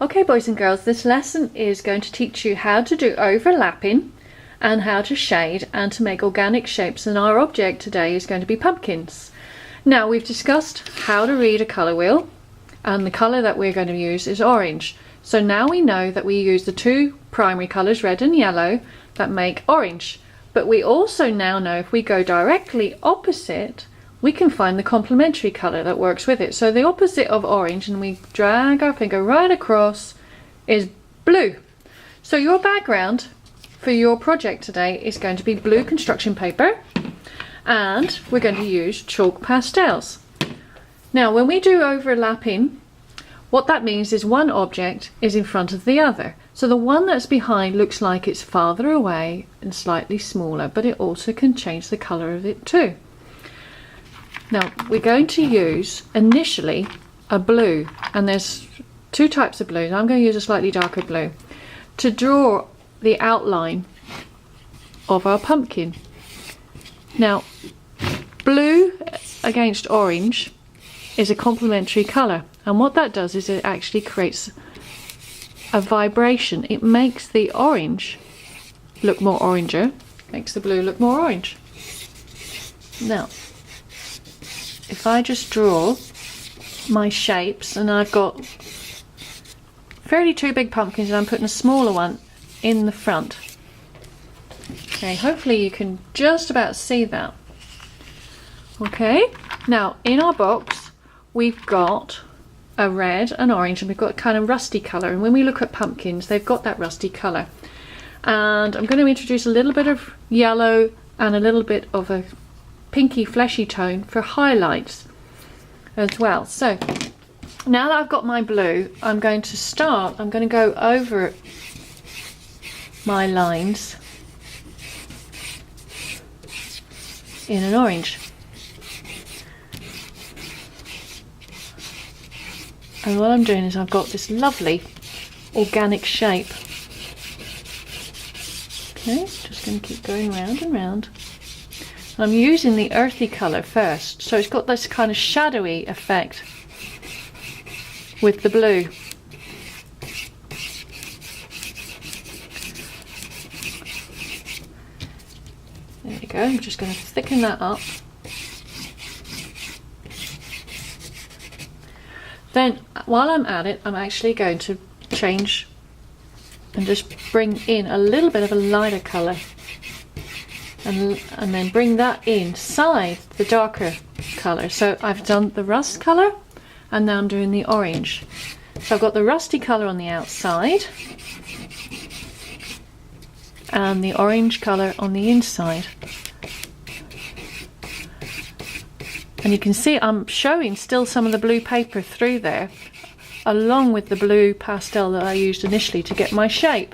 Okay, boys and girls, this lesson is going to teach you how to do overlapping and how to shade and to make organic shapes, and our object today is going to be pumpkins. Now, we've discussed how to read a colour wheel, and the colour that we're going to use is orange. So now we know that we use the two primary colours, red and yellow, that make orange. But we also now know if we go directly opposite, we can find the complementary colour that works with it. So the opposite of orange, and we drag our finger right across, is blue. So your background for your project today is going to be blue construction paper, and we're going to use chalk pastels. Now, when we do overlapping, what that means is one object is in front of the other. So the one that's behind looks like it's farther away and slightly smaller, but it also can change the colour of it too. Now, we're going to use initially a blue, and there's two types of blues. I'm going to use a slightly darker blue to draw the outline of our pumpkin. Now, blue against orange is a complementary colour, and what that does is it actually creates a vibration. It makes the orange look more oranger, makes the blue look more orange. Now, if I just draw my shapes, and I've got fairly two big pumpkins, and I'm putting a smaller one in the front. Okay, hopefully you can just about see that. Okay, now in our box we've got a red and orange, and we've got a kind of rusty colour, and when we look at pumpkins they've got that rusty colour. And I'm going to introduce a little bit of yellow and a little bit of a pinky fleshy tone for highlights as well. So now that I've got my blue, I'm going to go over my lines in an orange. And what I'm doing is I've got this lovely organic shape. Okay, just going to keep going round and round. I'm using the earthy colour first, so it's got this kind of shadowy effect with the blue. There we go, I'm just going to thicken that up. Then, while I'm at it, I'm actually going to change and just bring in a little bit of a lighter colour. And then bring that inside the darker colour. So I've done the rust colour, and now I'm doing the orange. So I've got the rusty colour on the outside and the orange colour on the inside. And you can see I'm showing still some of the blue paper through there, along with the blue pastel that I used initially to get my shape.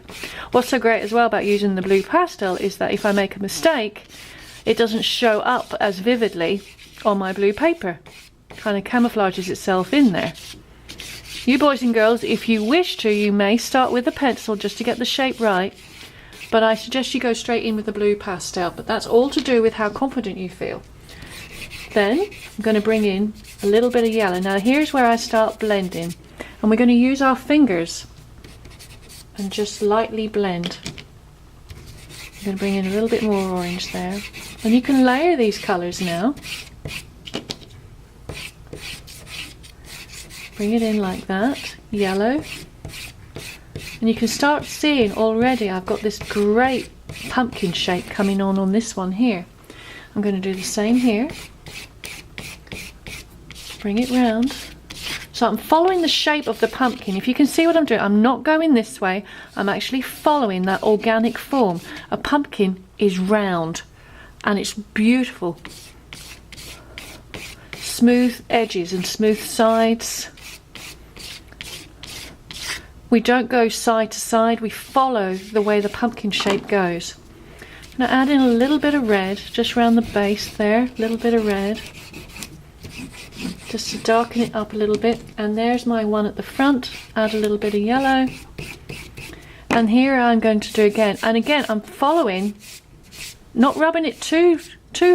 What's so great as well about using the blue pastel is that if I make a mistake, it doesn't show up as vividly on my blue paper. It kind of camouflages itself in there. You boys and girls, if you wish to, you may start with a pencil just to get the shape right, but I suggest you go straight in with the blue pastel, but that's all to do with how confident you feel. Then I'm going to bring in a little bit of yellow. Now here's where I start blending. And we're going to use our fingers and just lightly blend. I'm going to bring in a little bit more orange there. And you can layer these colours now. Bring it in like that, yellow. And you can start seeing already I've got this great pumpkin shape coming on this one here. I'm going to do the same here. Bring it round. So I'm following the shape of the pumpkin. If you can see what I'm doing, I'm not going this way. I'm actually following that organic form. A pumpkin is round and it's beautiful. Smooth edges and smooth sides. We don't go side to side. We follow the way the pumpkin shape goes. Now add in a little bit of red just around the base there. A little bit of red. Just to darken it up a little bit. And there's my one at the front. Add a little bit of yellow. And here I'm going to do again. And again, I'm following, not rubbing it too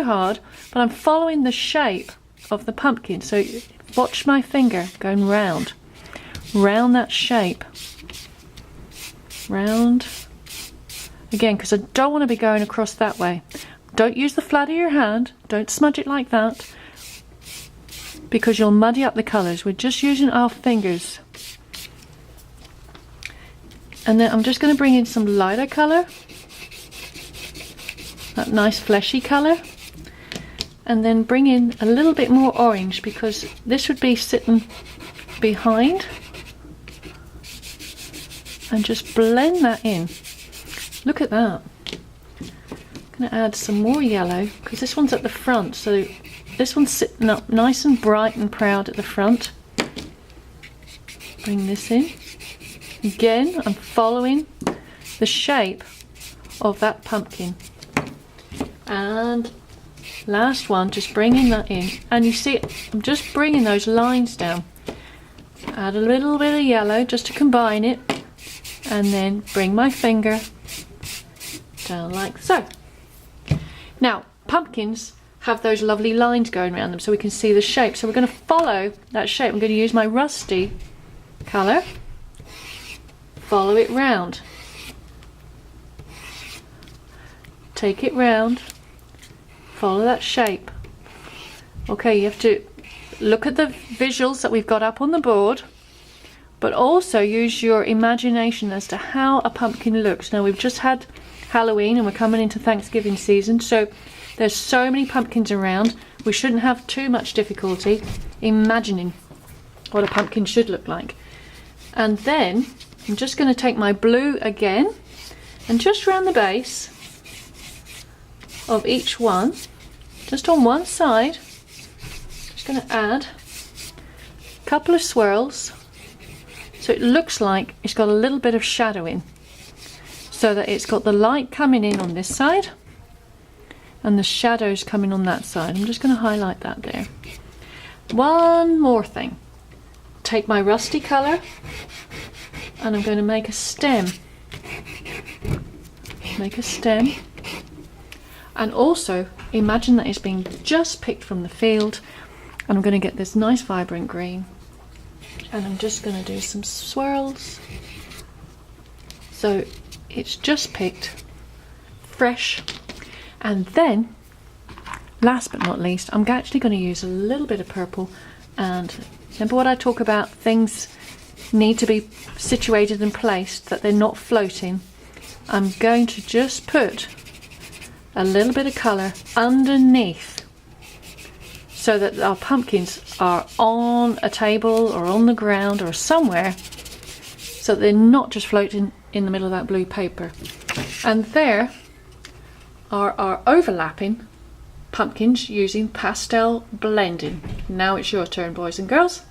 hard, but I'm following the shape of the pumpkin. So watch my finger going round. round that shape. Round. Again, because I don't want to be going across that way. Don't use the flat of your hand. Don't smudge it like that, because you'll muddy up the colours. We're just using our fingers. And then I'm just going to bring in some lighter colour. That nice fleshy colour. And then bring in a little bit more orange, because this would be sitting behind. And just blend that in. Look at that. I'm going to add some more yellow, because this one's at the front, so this one's sitting up nice and bright and proud at the front. Bring this in. Again, I'm following the shape of that pumpkin. And last one, just bringing that in. And you see, I'm just bringing those lines down. Add a little bit of yellow just to combine it. And then bring my finger down like so. Now, pumpkins have those lovely lines going around them so we can see the shape. So we're going to follow that shape. I'm going to use my rusty colour. Follow it round. Take it round. Follow that shape. Okay, you have to look at the visuals that we've got up on the board, but also use your imagination as to how a pumpkin looks. Now, we've just had Halloween and we're coming into Thanksgiving season, so there's so many pumpkins around. We shouldn't have too much difficulty imagining what a pumpkin should look like. And then I'm just going to take my blue again and just round the base of each one, just on one side. Just going to add a couple of swirls so it looks like it's got a little bit of shadow in, so that it's got the light coming in on this side and the shadows coming on that side. I'm just going to highlight that there. One more thing. Take my rusty colour and I'm going to make a stem. Make a stem. And also imagine that it's been just picked from the field, and I'm going to get this nice vibrant green, and I'm just going to do some swirls so it's just picked, fresh. And then last but not least, I'm actually going to use a little bit of purple. And remember what I talk about, things need to be situated and placed, that they're not floating. I'm going to just put a little bit of colour underneath so that our pumpkins are on a table or on the ground or somewhere, so they're not just floating in the middle of that blue paper. And there are our overlapping pumpkins using pastel blending. Now it's your turn, boys and girls.